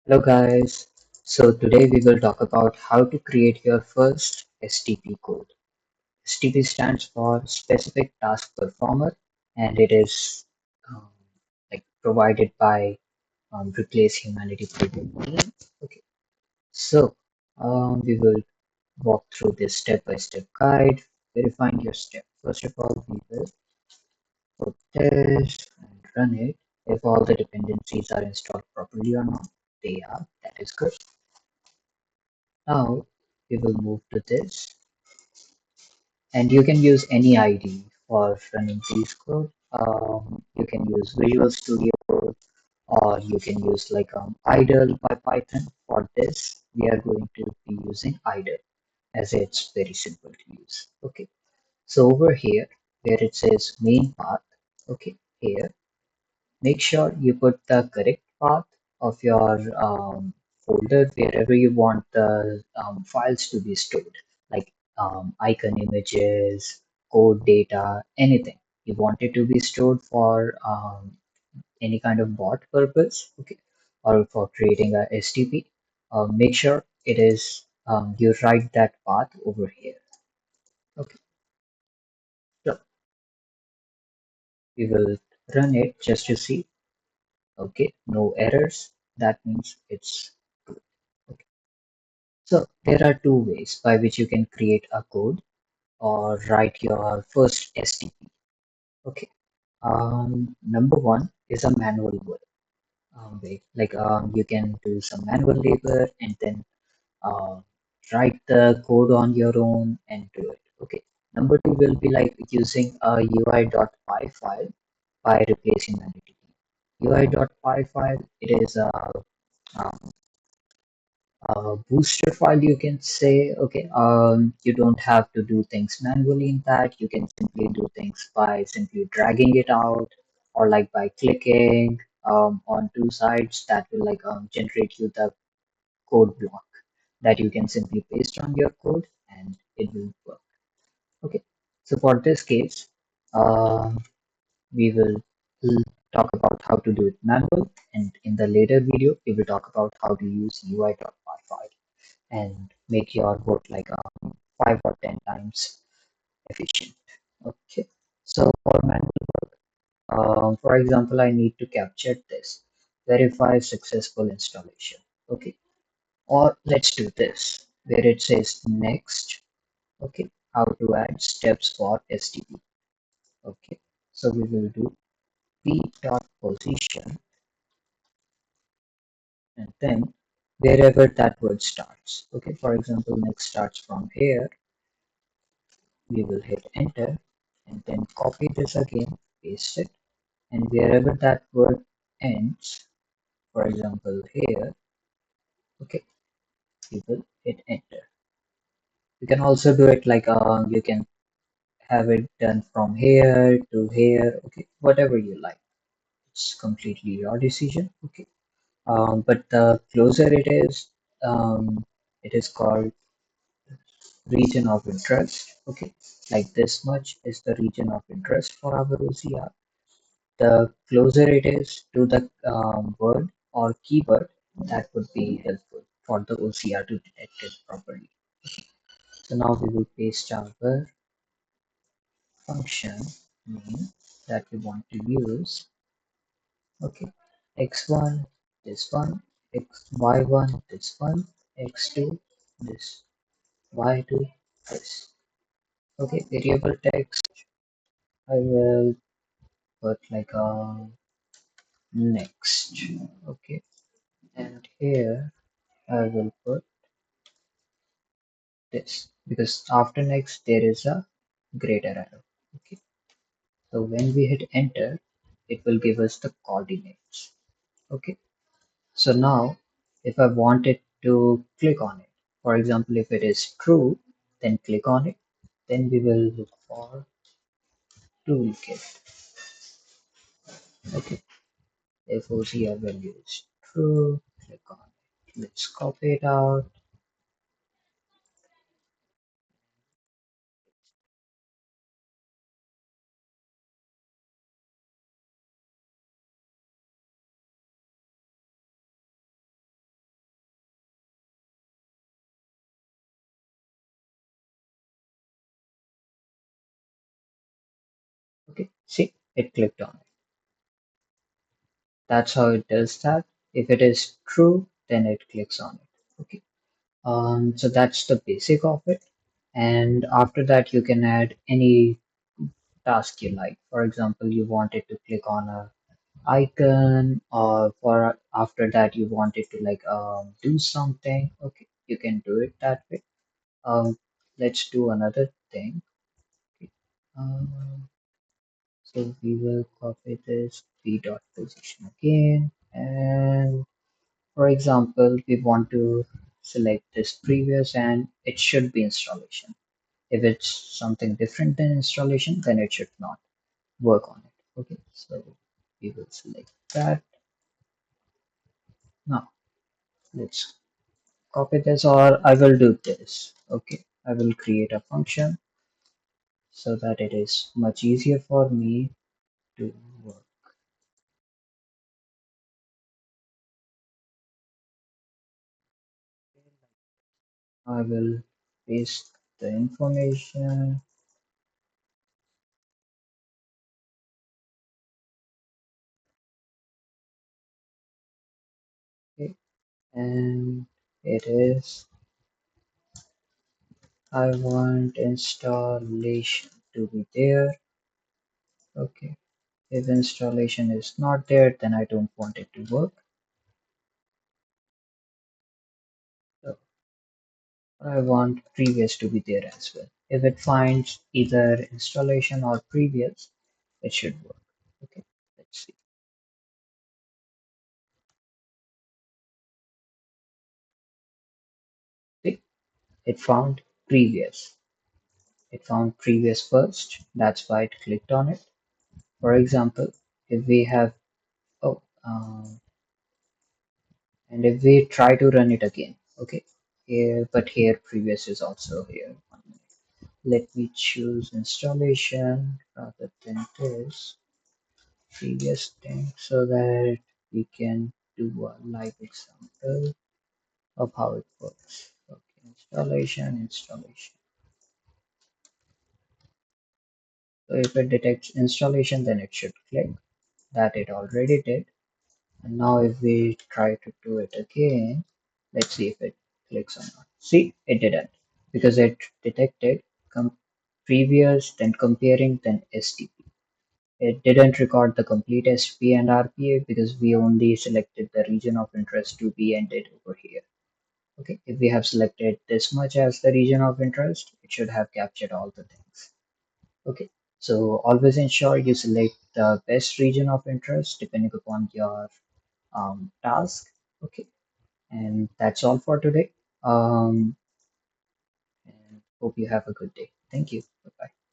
Hello guys. So today we will talk about how to create your first STP code. STP stands for Specific Task Performer and it is um, provided by Replace Humanity project team. Okay, so we will walk through this step-by-step guide, verifying your step. First of all, we will put this and run it. If all the dependencies are installed properly or not, they are, that is good. Now we will move to this, and you can use any ID for running these code. You can use Visual Studio or you can use idle by Python. For this, we are going to be using idle as it's very simple to use. Okay, so over here where it says main path, okay, here make sure you put the correct path of your folder wherever you want the files to be stored, like icon images, code data, anything. You want it to be stored for any kind of bot purpose, okay, or for creating a STP. Make sure it is you write that path over here. Okay, so we will run it just to see. Okay, no errors. That means it's good. Okay. So there are two ways by which you can create a code or write your first STP. Okay. Number one is a manual way. You can do some manual labor and then uh, write the code on your own and do it. Okay. Number two will be like using a UI.py file by replacing humanity. UI.py file, it is um, booster file, you can say. Okay, you don't have to do things manually in that. You can simply do things by simply dragging it out or like by clicking on two sides. That will generate you the code block that you can simply paste on your code and it will work. Okay, so for this case, um, we will talk about how to do it manual, and in the later video we will talk about how to use UI.py file and make your work 5 or 10 times efficient. Okay, so for manual, for example, I need to capture this, verify successful installation. Okay, or let's do this where it says next. Okay, how to add steps for STP. Okay, so we will do p dot position and then wherever that word starts. Okay, for example, next starts from here. We will hit enter and then copy this again, paste it, and wherever that word ends, for example here, okay, we will hit enter. You can also do it you can have it done from here to here, okay, whatever you like. It's completely your decision, okay. But the closer it is called region of interest, okay. Like this much is the region of interest for our OCR. The closer it is to the word or keyword, that would be helpful for the OCR to detect it properly. So now we will paste our function name that we want to use. Okay, x1 this one, y1 this one, x2 this, y2 this. Okay, variable text I will put next. Okay, and here I will put this because after next there is a greater arrow. Okay, so when we hit enter, it will give us the coordinates. Okay, so now if I wanted to click on it, for example, if it is true, then click on it. Then we will look for toolkit. Okay, if OCR value is true, click on it. Let's copy it out. See, it clicked on it. That's how it does that. If it is true, then it clicks on it. Okay. So that's the basic of it. And after that, you can add any task you like. For example, you wanted to click on a icon, or for after that you wanted to like do something. Okay, you can do it that way. Um, let's do another thing. Okay. Um, so we will copy this v dot position again, and for example, we want to select this previous, and it should be installation. If it's something different than installation, then it should not work on it. Okay, so we will select that. Now let's copy this, or I will do this. Okay, I will create a function so that it is much easier for me to work. I will paste the information. Okay, and it is, I want installation to be there. Okay, if installation is not there, then I don't want it to work. So I want previous to be there as well. If it finds either installation or previous, it should work. Okay, let's see. See, it found previous. It found previous first. That's why it clicked on it. For example, if we have, oh, and if we try to run it again, okay, here, but here previous is also here. Let me choose installation rather than this previous thing so that we can do a live example of how it works. Okay, installation. So if it detects installation, then it should click. That it already did. And now if we try to do it again, let's see if it clicks or not. See, it didn't, because it detected previous, then comparing, then STP. It didn't record the complete STP and RPA because we only selected the region of interest to be ended over here. Okay, if we have selected this much as the region of interest, it should have captured all the things. Okay, so always ensure you select the best region of interest depending upon your task. Okay, and that's all for today. And hope you have a good day. Thank you. Bye bye.